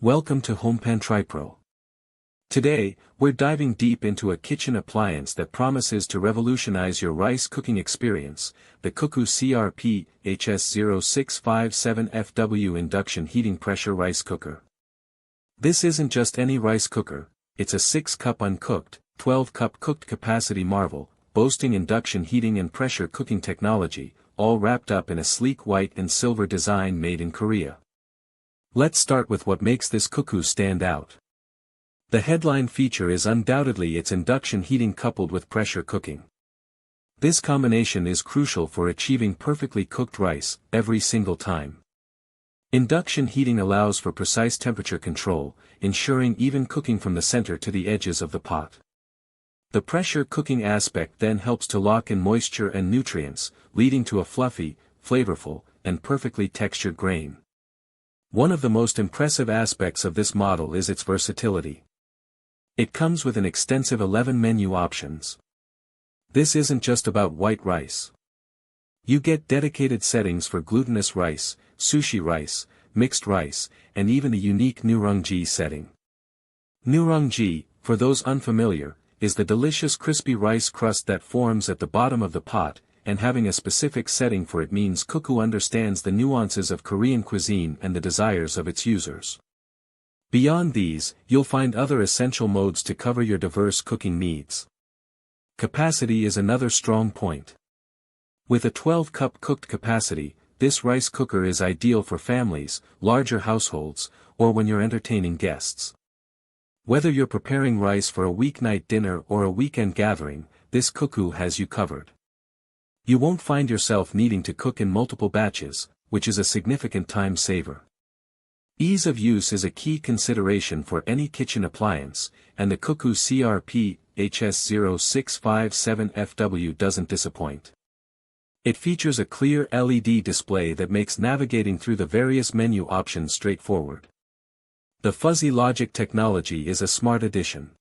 Welcome to HomePan TriPro. Today, we're diving deep into a kitchen appliance that promises to revolutionize your rice cooking experience, the CUCKOO CRP-HS0657FW Induction Heating Pressure Rice Cooker. This isn't just any rice cooker, it's a 6-cup uncooked, 12-cup cooked capacity marvel, boasting induction heating and pressure cooking technology, all wrapped up in a sleek white and silver design made in Korea. Let's start with what makes this CUCKOO stand out. The headline feature is undoubtedly its induction heating coupled with pressure cooking. This combination is crucial for achieving perfectly cooked rice, every single time. Induction heating allows for precise temperature control, ensuring even cooking from the center to the edges of the pot. The pressure cooking aspect then helps to lock in moisture and nutrients, leading to a fluffy, flavorful, and perfectly textured grain. One of the most impressive aspects of this model is its versatility. It comes with an extensive 11 menu options. This isn't just about white rice. You get dedicated settings for glutinous rice, sushi rice, mixed rice, and even a unique rung setting. Rung, for those unfamiliar, is the delicious crispy rice crust that forms at the bottom of the pot, and having a specific setting for it means CUCKOO understands the nuances of Korean cuisine and the desires of its users. Beyond these, you'll find other essential modes to cover your diverse cooking needs. Capacity is another strong point. With a 12-cup cooked capacity, this rice cooker is ideal for families, larger households, or when you're entertaining guests. Whether you're preparing rice for a weeknight dinner or a weekend gathering, this CUCKOO has you covered. You won't find yourself needing to cook in multiple batches, which is a significant time saver. Ease of use is a key consideration for any kitchen appliance, and the CUCKOO CRP-HS0657FW doesn't disappoint. It features a clear LED display that makes navigating through the various menu options straightforward. The fuzzy logic technology is a smart addition.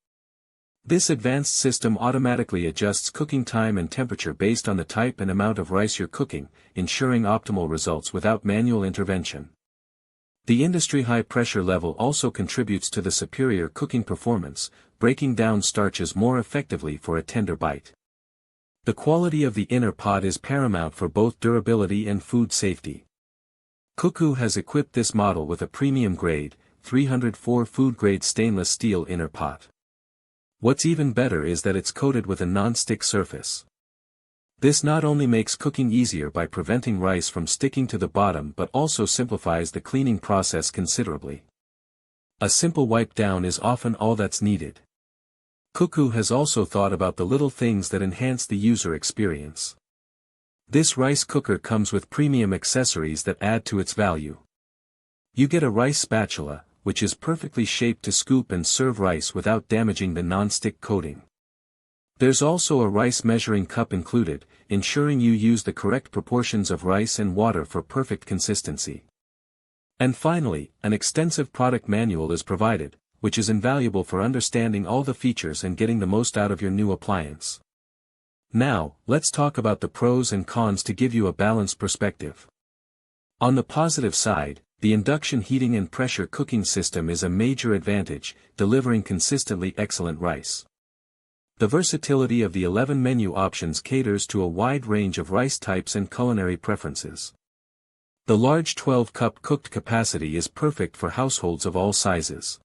This advanced system automatically adjusts cooking time and temperature based on the type and amount of rice you're cooking, ensuring optimal results without manual intervention. The industry high pressure level also contributes to the superior cooking performance, breaking down starches more effectively for a tender bite. The quality of the inner pot is paramount for both durability and food safety. CUCKOO has equipped this model with a premium grade, 304 food-grade stainless steel inner pot. What's even better is that it's coated with a non-stick surface. This not only makes cooking easier by preventing rice from sticking to the bottom but also simplifies the cleaning process considerably. A simple wipe down is often all that's needed. CUCKOO has also thought about the little things that enhance the user experience. This rice cooker comes with premium accessories that add to its value. You get a rice spatula, which is perfectly shaped to scoop and serve rice without damaging the non-stick coating. There's also a rice measuring cup included, ensuring you use the correct proportions of rice and water for perfect consistency. And finally, an extensive product manual is provided, which is invaluable for understanding all the features and getting the most out of your new appliance. Now, let's talk about the pros and cons to give you a balanced perspective. On the positive side, the induction heating and pressure cooking system is a major advantage, delivering consistently excellent rice. The versatility of the 11 menu options caters to a wide range of rice types and culinary preferences. The large 12-cup cooked capacity is perfect for households of all sizes.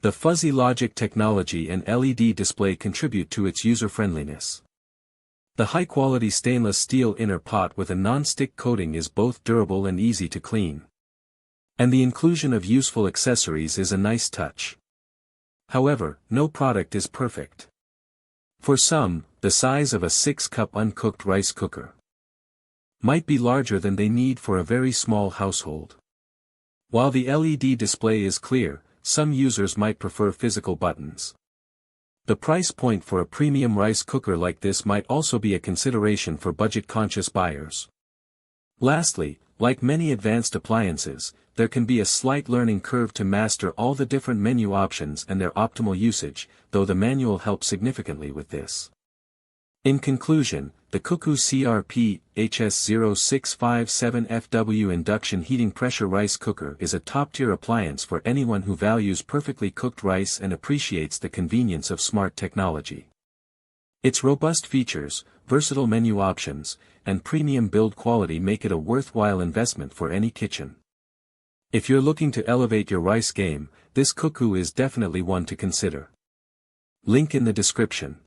The fuzzy logic technology and LED display contribute to its user-friendliness. The high-quality stainless steel inner pot with a non-stick coating is both durable and easy to clean. And the inclusion of useful accessories is a nice touch. However, no product is perfect. For some, the size of a 6-cup uncooked rice cooker might be larger than they need for a very small household. While the LED display is clear, some users might prefer physical buttons. The price point for a premium rice cooker like this might also be a consideration for budget-conscious buyers. Lastly, like many advanced appliances, there can be a slight learning curve to master all the different menu options and their optimal usage, though the manual helps significantly with this. In conclusion, the CUCKOO CRP-HS0657FW Induction Heating Pressure Rice Cooker is a top-tier appliance for anyone who values perfectly cooked rice and appreciates the convenience of smart technology. Its robust features, versatile menu options, and premium build quality make it a worthwhile investment for any kitchen. If you're looking to elevate your rice game, this CUCKOO is definitely one to consider. Link in the description.